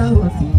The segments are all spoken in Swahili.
Vamos,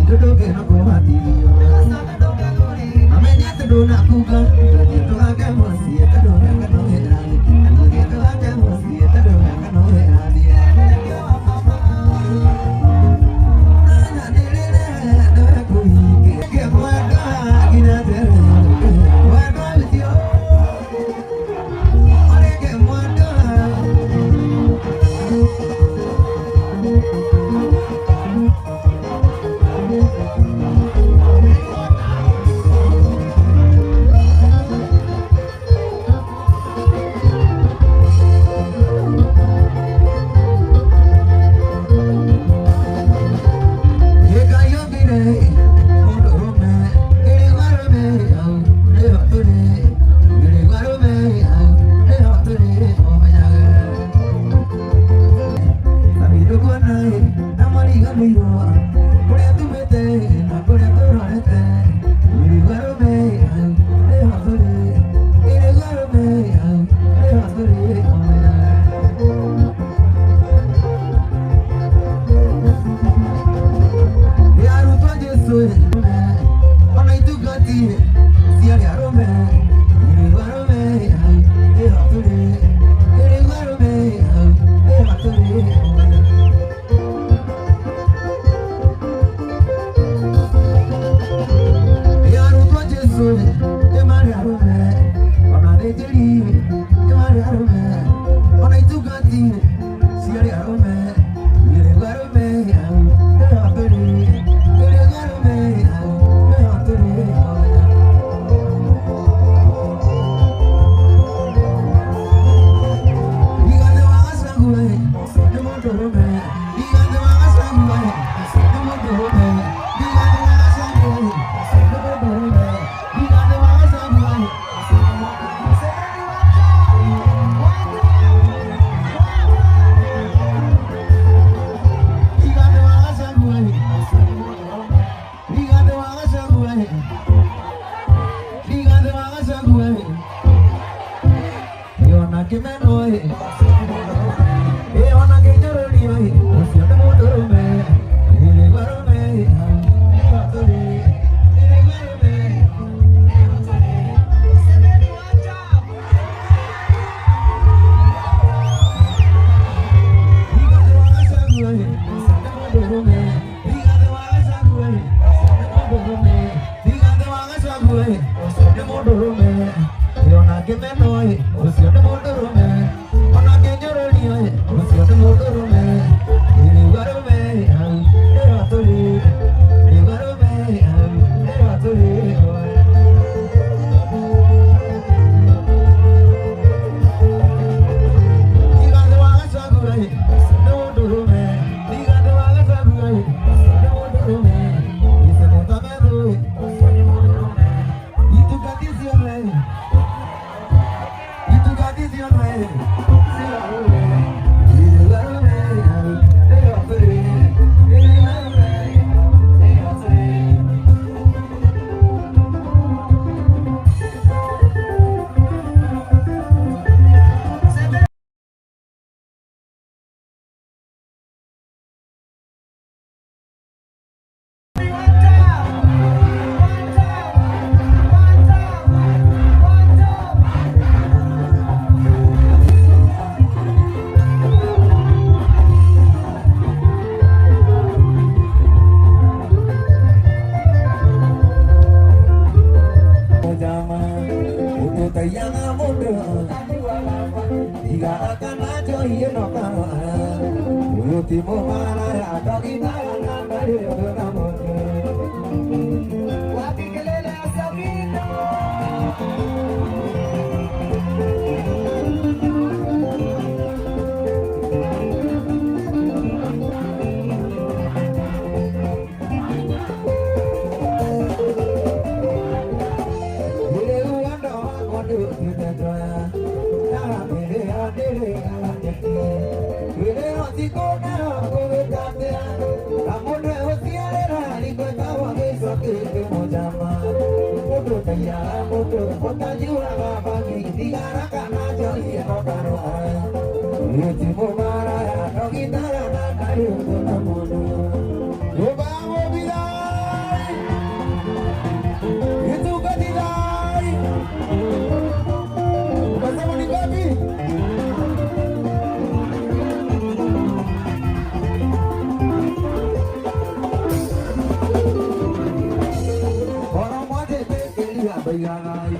Tiganai.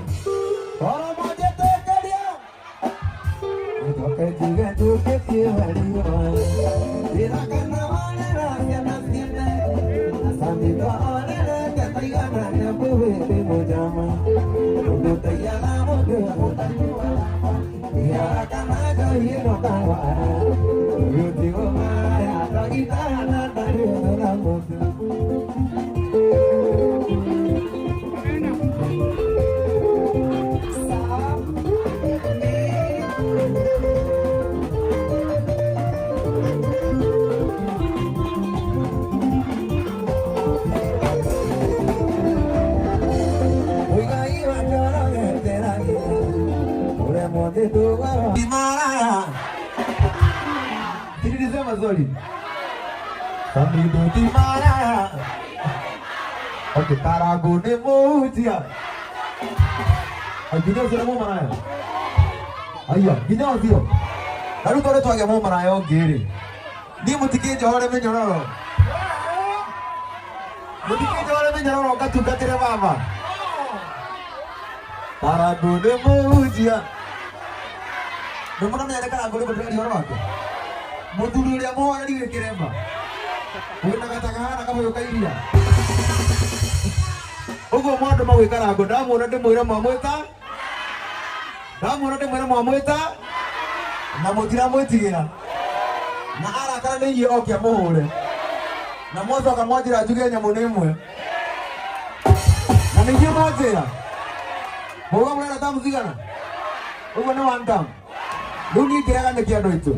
Ora moja tekelia. Toke tiga tuke tiwaliwa. Tira kana wane rasia nasiene. Asami ka wane reka tigana na buwe mojama. Udu tayana modu motanywa. Tira kana ka hino tawa. Yutiwa maya tagitana tari na modu. Dimana? Ini disema Zoli. Kami itu di mana? Oke, Tarago nemu dia. Gini sudah mau mana ya? Ayo, gini dia. Lalu kalau tu agak mau mana ya? Gini. Dia mesti jawab dengan jawab. Mesti jawab dengan jawab. Kau juga tidak apa-apa. Tarago nemu dia. Nomor mana kan aku berdua di orang aku. Mau dulu dia mau ada di kiri apa? Bukan katakan aku mau kayak dia. Ogo mau ada mau ikan aku. Dah mau nanti mau mau itu. Dah mau nanti mau itu. Namun tidak mau tiga. Nah arah kan ini oke mau boleh. Namun so kamu tidak juga nyamun nemu. Nah ini mau tiga. Bukan mulai datang musik kan? Bukan nantang. Dunia kira-kira nak kiado itu.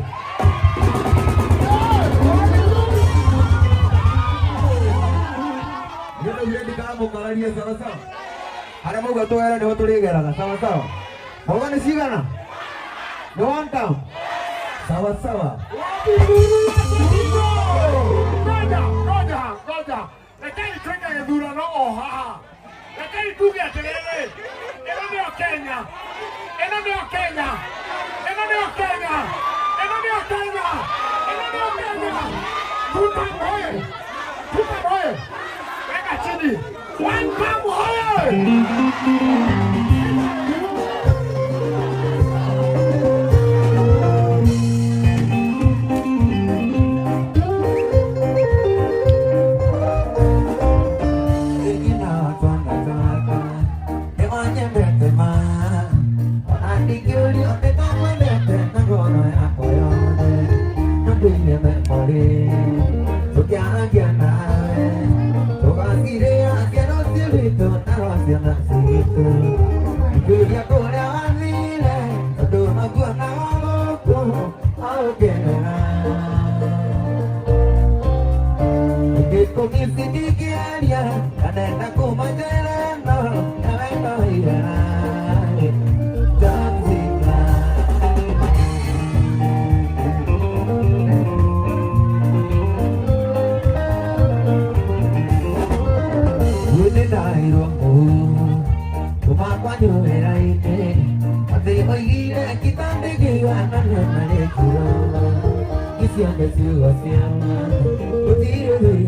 Dia tu dia di kamu kalau dia sama-sama. Ada mau gatu era dia tu dia kira sama-sama. Bawa ni sih kan? Doantang. Sama-sama. Roja. Lekeni Kenya ya dura no oha. Lekeni tugia telele. Eno ni Kenya. Tuta boy. Weka chini. One come hoye. Siang ke siang, putih dari